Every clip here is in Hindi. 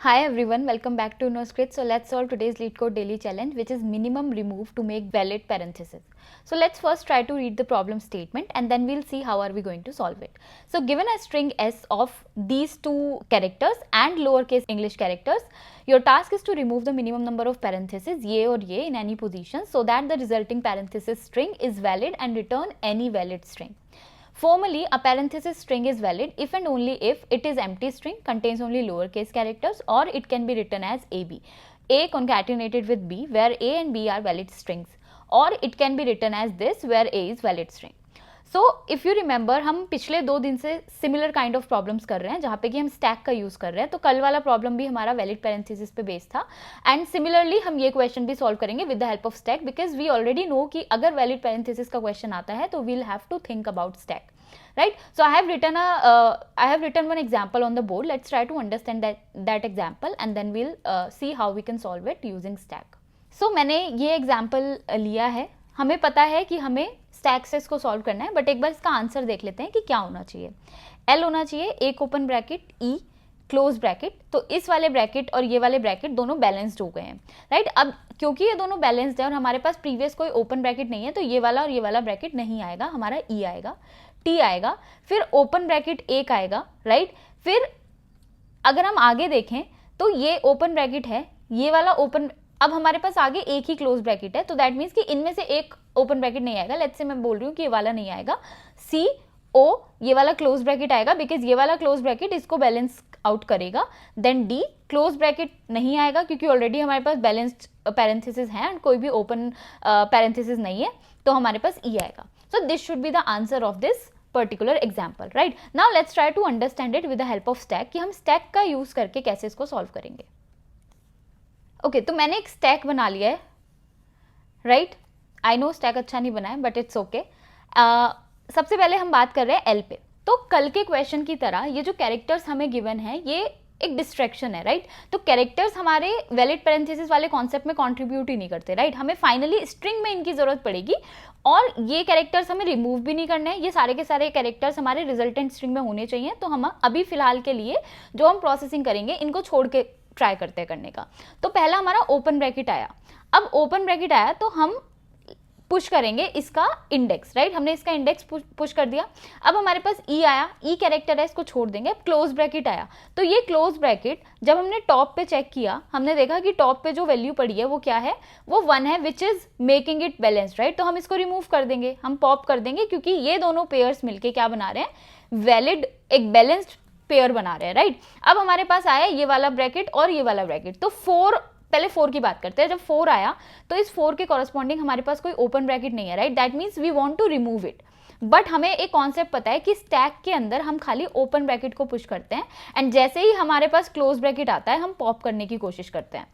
Hi everyone, welcome back to InnoScript. So let's solve today's LeetCode daily challenge, which is minimum remove to make valid parenthesis. So let's first try to read the problem statement and then we'll see how are we going to solve it. So given a string s of these two characters and lowercase English characters, your task is to remove the minimum number of parentheses ye or ye in any position so that the resulting parenthesis string is valid and return any valid string. Formally, a parenthesis string is valid if and only if it is empty string, contains only lowercase characters, or it can be written as AB, A concatenated with B, where A and B are valid strings, or it can be written as this, where A is valid string. So if you remember, हम पिछले 2 दिन से सिमिलर काइंड ऑफ प्रॉब्लम्स कर रहे हैं जहाँ पे कि हम स्टैक का यूज़ कर रहे हैं. तो कल वाला प्रॉब्लम भी हमारा वैलिड पैरेंथेसिस पे बेस्ड था एंड सिमिलरली हम ये क्वेश्चन भी सॉल्व करेंगे with the help of stack because we already know कि अगर वैलिड पैरेंथेसिस का क्वेश्चन आता है तो we'll have to think about stack. Right, so I have written one example on the board. Let's try to understand that example and then we'll see how we can solve it using stack. So मैंने ये example लिया है. हमें पता है कि हमें स्टैक से इसको सॉल्व करना है, बट एक बार इसका आंसर देख लेते हैं कि क्या होना चाहिए. एल होना चाहिए, एक ओपन ब्रैकेट, ई क्लोज ब्रैकेट. तो इस वाले ब्रैकेट और ये वाले ब्रैकेट दोनों बैलेंस्ड हो गए हैं. राइट, अब क्योंकि ये दोनों बैलेंस्ड है और हमारे पास प्रीवियस कोई ओपन ब्रैकेट नहीं है तो ये वाला और ये वाला ब्रैकेट नहीं आएगा, हमारा ई आएगा, टी आएगा, फिर ओपन ब्रैकेट एक आएगा. राइट, फिर अगर हम आगे देखें तो ये ओपन ब्रैकेट है, ये वाला ओपन, अब हमारे पास आगे एक ही क्लोज ब्रैकेट है तो दैट मीन्स कि इनमें से एक ओपन ब्रैकेट नहीं आएगा. लेट्स से मैं बोल रही हूँ कि ये वाला नहीं आएगा, सी ओ ये वाला क्लोज ब्रैकेट आएगा बिकॉज ये वाला क्लोज ब्रैकेट इसको बैलेंस आउट करेगा. देन डी क्लोज ब्रैकेट नहीं आएगा क्योंकि ऑलरेडी हमारे पास बैलेंस्ड पैरेंथेसिस है एंड कोई भी ओपन पैरेंथेसिस नहीं है तो हमारे पास ई आएगा. So this should be the answer of this particular example. Right, now let's try to understand it with the help of stack कि हम स्टैक का यूज करके कैसे इसको सॉल्व करेंगे. ओके, तो मैंने एक स्टैक बना लिया है. राइट, आई नो स्टैक अच्छा नहीं बना है बट इट्स ओके. सबसे पहले हम बात कर रहे हैं एल पे. तो कल के क्वेश्चन की तरह ये जो कैरेक्टर्स हमें गिवन है ये एक डिस्ट्रैक्शन है. राइट, तो कैरेक्टर्स हमारे वैलिड पैरेंथेसिस वाले कॉन्सेप्ट में कंट्रीब्यूट ही नहीं करते. राइट, हमें फाइनली स्ट्रिंग में इनकी जरूरत पड़ेगी और ये कैरेक्टर्स हमें रिमूव भी नहीं करने हैं. ये सारे के सारे कैरेक्टर्स हमारे रिजल्टेंट स्ट्रिंग में होने चाहिए. तो हम अभी फिलहाल के लिए जो हम प्रोसेसिंग करेंगे इनको छोड़ के ट्राई करते हैं करने का. तो पहला हमारा ओपन ब्रैकेट आया. अब ओपन ब्रैकेट आया तो हम पुश करेंगे इसका इंडेक्स. राइट, हमने इसका इंडेक्स पुश कर दिया. अब हमारे पास ई आया, ई कैरेक्टर है, इसको छोड़ देंगे. अब क्लोज ब्रैकेट आया तो ये क्लोज ब्रैकेट जब हमने टॉप पे चेक किया हमने देखा कि टॉप पे जो वैल्यू पड़ी है वो क्या है, वो 1 है which is making it balanced. Right, तो हम इसको रिमूव कर देंगे, हम पॉप कर देंगे क्योंकि ये दोनों पेयर्स मिलके क्या बना रहे हैं, वैलिड एक बैलेंस्ड पेयर बना रहे हैं. राइट, अब हमारे पास आया ये वाला ब्रैकेट और ये वाला ब्रैकेट. तो 4, पहले 4 की बात करते हैं. जब 4 आया तो इस 4 के कॉरस्पॉन्डिंग हमारे पास कोई ओपन ब्रैकेट नहीं है. Right, that means we want to remove it. But हमें एक कॉन्सेप्ट पता है कि स्टैक के अंदर हम खाली ओपन ब्रैकेट को पुश करते हैं एंड जैसे ही हमारे पास क्लोज ब्रैकेट आता है हम पॉप करने की कोशिश करते हैं.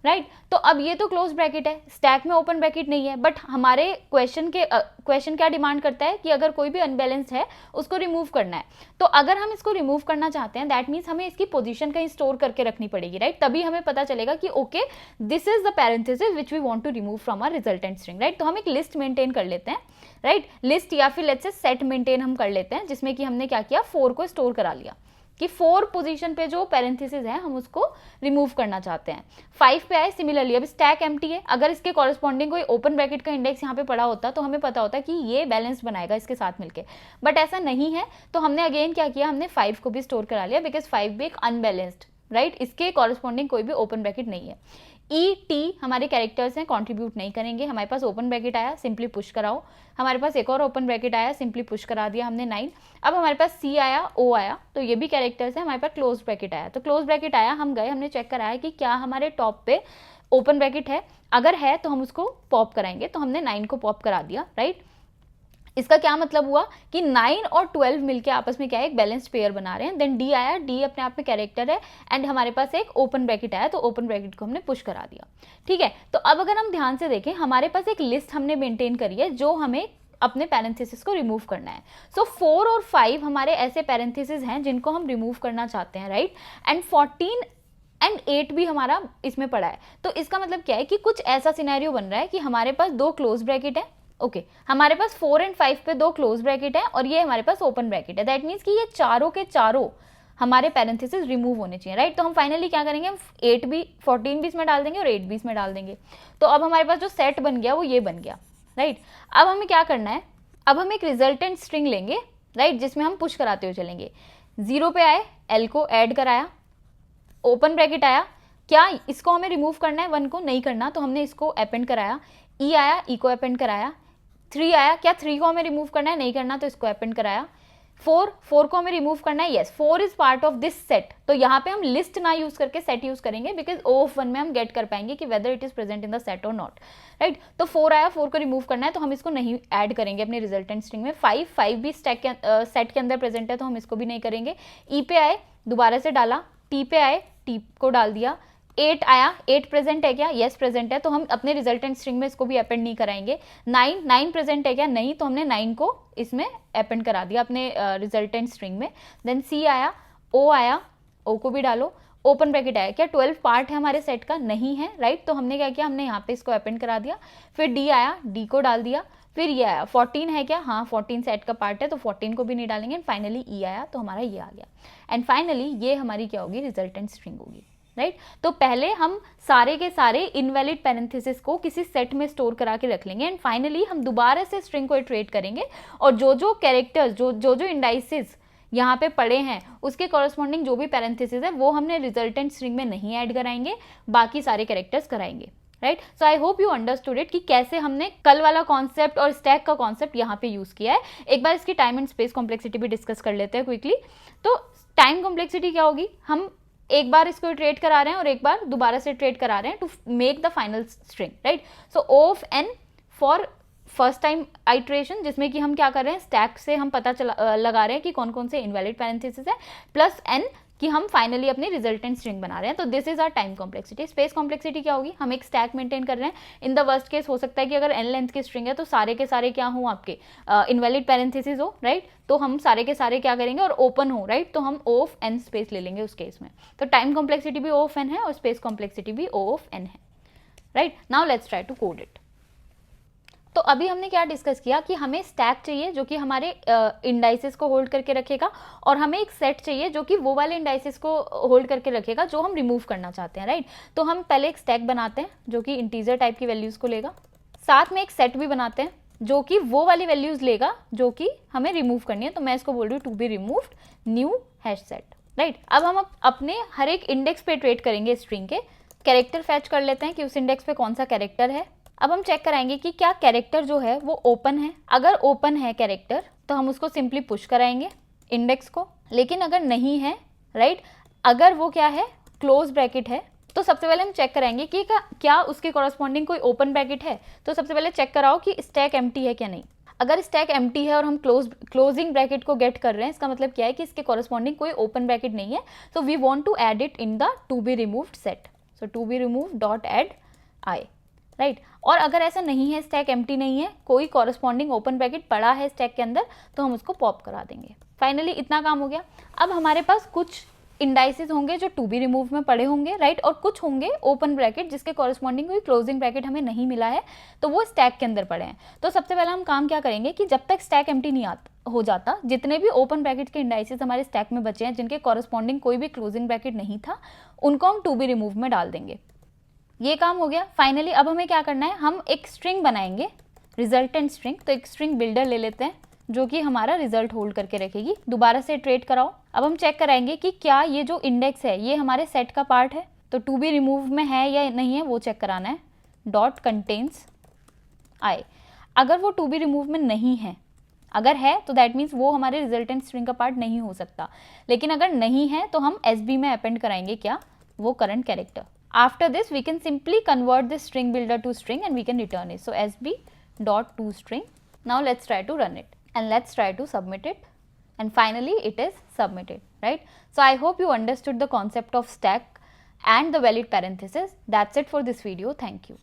राइट, तो अब ये तो क्लोज ब्रैकेट है, स्टैक में ओपन ब्रैकेट नहीं है, बट हमारे क्वेश्चन क्या डिमांड करता है कि अगर कोई भी अनबैलेंस्ड है उसको रिमूव करना है. तो अगर हम इसको रिमूव करना चाहते हैं दैट मीन्स हमें इसकी पोजीशन कहीं स्टोर करके रखनी पड़ेगी. राइट, तभी हमें पता चलेगा कि okay this is the parenthesis which we want to remove from our resultant string. Right, तो हम एक लिस्ट मेंटेन कर लेते हैं. राइट, लिस्ट या फिर लेट्स से सेट मेंटेन हम कर लेते हैं जिसमें कि हमने क्या किया, 4 को स्टोर करा लिया कि 4 पोजीशन पे जो पैरेंथेसिस है हम उसको रिमूव करना चाहते हैं. 5 पे आए. सिमिलरली अब स्टैक एम्प्टी है, अगर इसके कॉरस्पॉन्डिंग कोई ओपन ब्रैकेट का इंडेक्स यहाँ पे पड़ा होता तो हमें पता होता कि ये बैलेंस बनाएगा इसके साथ मिलके, बट ऐसा नहीं है. तो हमने अगेन क्या किया, हमने 5 को भी स्टोर करा लिया बिकॉज 5 भी एक अनबैलेंस्ड. राइट, इसके कॉरस्पॉन्डिंग कोई भी ओपन ब्रैकेट नहीं है. ई टी हमारे कैरेक्टर्स हैं, कंट्रीब्यूट नहीं करेंगे. हमारे पास ओपन ब्रैकेट आया, सिंपली पुश कराओ. हमारे पास एक और ओपन ब्रैकेट आया, सिंपली पुश करा दिया हमने 9. अब हमारे पास सी आया, ओ आया, तो ये भी कैरेक्टर्स हैं. हमारे पास क्लोज ब्रैकेट आया, तो क्लोज ब्रैकेट आया, हम गए, हमने चेक कराया कि क्या हमारे टॉप पे ओपन ब्रैकेट है. अगर है तो हम उसको पॉप कराएंगे, तो हमने 9 को पॉप करा दिया. राइट, इसका क्या मतलब हुआ कि 9 और 12 मिलके आपस में क्या है, एक बैलेंस्ड पेयर बना रहे हैं. देन डी आया, डी अपने आप में कैरेक्टर है एंड हमारे पास एक ओपन ब्रैकेट आया तो ओपन ब्रैकेट को हमने पुश करा दिया. ठीक है, तो अब अगर हम ध्यान से देखें हमारे पास एक लिस्ट हमने मेंटेन करी है जो हमें अपने पैरेंथेसिस को रिमूव करना है. सो 4 और 5 हमारे ऐसे पैरेंथेसिस हैं जिनको हम रिमूव करना चाहते हैं. राइट, एंड 14 एंड 8 भी हमारा इसमें पड़ा है. तो इसका मतलब क्या है कि कुछ ऐसा सिनेरियो बन रहा है कि हमारे पास 2 क्लोज ब्रैकेट है. ओके, हमारे पास 4 एंड 5 पे 2 क्लोज ब्रैकेट है और ये हमारे पास ओपन ब्रैकेट है. दैट मीन्स कि ये चारों के चारों हमारे पैरेंथेसिस रिमूव होने चाहिए, राइट। तो हम फाइनली क्या करेंगे, हम 14 भी इसमें डाल देंगे और 8 भी इसमें डाल देंगे। तो अब हमारे पास जो सेट बन गया वो ये बन गया, राइट। अब हमें क्या करना है, अब हम एक रिजल्टेंट स्ट्रिंग लेंगे, राइट, जिसमें हम पुश कराते हुए चलेंगे। 0 पे आए, L को ऐड कराया, ओपन ब्रैकेट आया, क्या इसको हमें रिमूव करना है, 1 को नहीं करना, तो हमने इसको अपेंड कराया। E आया, E को अपेंड कराया। 3 आया, क्या 3 को हमें रिमूव करना है, नहीं करना, तो इसको अपेंड कराया। 4 को हमें रिमूव करना है, yes, 4 is part of this set. तो यहाँ पे हम लिस्ट ना यूज करके सेट यूज करेंगे, बिकॉज O ऑफ 1 में हम गेट कर पाएंगे कि whether it is present in the set और नॉट, राइट। तो 4 आया, 4 को रिमूव करना है, तो हम इसको नहीं ऐड करेंगे अपने रिजल्टेंट स्ट्रिंग में। 5 भी सेट के अंदर प्रेजेंट है, तो हम इसको भी नहीं करेंगे। E पे आए, दोबारा से डाला। T पे आए, T को डाल दिया। 8 आया, 8 प्रेजेंट है क्या, यस प्रेजेंट है, तो हम अपने रिजल्टेंट स्ट्रिंग में इसको भी अपेंड नहीं कराएंगे। 9 प्रेजेंट है क्या, नहीं, तो हमने 9 को इसमें अपेंड करा दिया अपने रिजल्टेंट स्ट्रिंग में। देन C आया, O आया, O को भी डालो। ओपन ब्रैकेट आया, क्या 12 पार्ट है हमारे सेट का, नहीं है, राइट। तो हमने क्या किया, हमने यहाँ पे इसको अपेंड करा दिया। फिर D आया, D को डाल दिया। फिर ये आया, 14 है क्या, हाँ 14 सेट का पार्ट है, तो 14 को भी नहीं डालेंगे। एंड फाइनली E आया, तो हमारा ये आ गया। एंड फाइनली ये हमारी क्या होगी, रिजल्टेंट स्ट्रिंग होगी, राइट। तो पहले हम सारे के सारे इनवैलिड पैरेंथेसिस को किसी सेट में स्टोर करा के रख लेंगे। एंड फाइनली हम दोबारा से स्ट्रिंग को इटरेट करेंगे, और जो कैरेक्टर्स, जो इंडाइसिस यहाँ पे पड़े हैं, उसके कॉरस्पॉन्डिंग जो भी पैरेंथेसिस है वो हमने रिजल्टेंट स्ट्रिंग में नहीं ऐड कराएंगे, बाकी सारे कैरेक्टर्स कराएंगे, right. So I hope you understood it कि कैसे हमने कल वाला कॉन्सेप्ट और स्टैक का कॉन्सेप्ट यहाँ पे यूज किया है। एक बार इसकी टाइम एंड स्पेस कॉम्प्लेक्सिटी भी डिस्कस कर लेते हैं क्विकली। तो टाइम कॉम्प्लेक्सिटी क्या होगी, हम एक बार इसको इटरेट करा रहे हैं और एक बार दोबारा से इटरेट करा रहे हैं to make the final string, right. So O of n for first time iteration, जिसमें कि हम क्या कर रहे हैं, स्टैक से हम पता लगा रहे हैं कि कौन कौन से इनवैलिड पैरेंथेसिस है, प्लस n कि हम फाइनली अपनी रिजल्टेंट स्ट्रिंग बना रहे हैं। तो this is our time complexity. Space complexity क्या होगी, हम एक स्टैक मेंटेन कर रहे हैं। इन द वर्स्ट केस हो सकता है कि अगर n लेंथ की स्ट्रिंग है तो सारे के सारे क्या हो, आपके इनवैलिड पैरेंथेसिस हो, राइट। तो हम सारे के सारे क्या करेंगे, और ओपन हो, राइट, तो हम O ऑफ n स्पेस ले लेंगे उस केस में। तो टाइम कॉम्प्लेक्सिटी भी O ऑफ n है और स्पेस कॉम्प्लेक्सिटी भी O ऑफ n है, right. Now let's try to code it. तो अभी हमने क्या डिस्कस किया कि हमें स्टैक चाहिए जो कि हमारे इंडाइसेस को होल्ड करके रखेगा, और हमें एक सेट चाहिए जो कि वो वाले इंडाइसेस को होल्ड करके रखेगा जो हम रिमूव करना चाहते हैं, राइट। तो हम पहले एक स्टैक बनाते हैं जो कि इंटीजर टाइप की वैल्यूज को लेगा, साथ में एक सेट भी बनाते हैं जो कि वो वाली वैल्यूज लेगा जो कि हमें रिमूव करनी है। तो मैं इसको बोल रही हूँ to be removed new hash set, right. अब हम अपने हर एक इंडेक्स पे इटरेट करेंगे स्ट्रिंग के। कैरेक्टर फैच कर लेते हैं कि उस इंडेक्स पे कौन सा कैरेक्टर है। अब हम चेक कराएंगे कि क्या कैरेक्टर जो है वो ओपन है। अगर ओपन है कैरेक्टर तो हम उसको सिंपली पुश कराएंगे इंडेक्स को, लेकिन अगर नहीं है, राइट, अगर वो क्या है, क्लोज ब्रैकेट है, तो सबसे पहले हम चेक कराएंगे कि क्या उसके कॉरस्पॉन्डिंग कोई ओपन ब्रैकेट है। तो सबसे पहले चेक कराओ कि स्टैक एम्प्टी है क्या नहीं। अगर स्टैक एम्प्टी है और हम क्लोजिंग ब्रैकेट को गेट कर रहे हैं, इसका मतलब क्या है कि इसके कॉरस्पॉन्डिंग कोई ओपन ब्रैकेट नहीं है। So we want to add it in the to be removed set. So to be removed dot add I, right. और अगर ऐसा नहीं है, स्टैक एम्प्टी नहीं है, कोई कॉरस्पॉन्डिंग ओपन ब्रैकेट पड़ा है स्टैक के अंदर, तो हम उसको पॉप करा देंगे। फाइनली इतना काम हो गया। अब हमारे पास कुछ इंडाइसेस होंगे जो टू बी रिमूव में पड़े होंगे, राइट, और कुछ होंगे ओपन ब्रैकेट जिसके कॉरस्पॉन्डिंग कोई क्लोजिंग ब्रैकेट हमें नहीं मिला है, तो वो स्टैक के अंदर पड़े हैं। तो सबसे पहला हम काम क्या करेंगे कि जब तक स्टैक एम्प्टी नहीं हो जाता, जितने भी ओपन ब्रैकेट के इंडाइसेस हमारे स्टैक में बचे हैं जिनके कॉरस्पॉन्डिंग कोई भी क्लोजिंग ब्रैकेट नहीं था, उनको हम टू बी रिमूव में डाल देंगे। ये काम हो गया। फाइनली अब हमें क्या करना है, हम एक स्ट्रिंग बनाएंगे, रिजल्टेंट स्ट्रिंग। तो एक स्ट्रिंग बिल्डर ले लेते हैं जो कि हमारा रिजल्ट होल्ड करके रखेगी। दोबारा से इटरेट कराओ। अब हम चेक कराएंगे कि क्या ये जो इंडेक्स है ये हमारे सेट का पार्ट है, तो टू बी रिमूव में है या नहीं है वो चेक कराना है। डॉट कंटेन्स आई। अगर वो टू बी रिमूव में नहीं है, अगर है तो दैट मीन्स वो हमारे रिजल्टेंट स्ट्रिंग का पार्ट नहीं हो सकता। लेकिन अगर नहीं है तो हम SB में अपेंड कराएंगे क्या, वो current character. After this, we can simply convert this string builder to string and we can return it. So SB dot toString. Now let's try to run it and let's try to submit it. And finally, it is submitted, right? So I hope you understood the concept of stack and the valid parenthesis. That's it for this video. Thank you.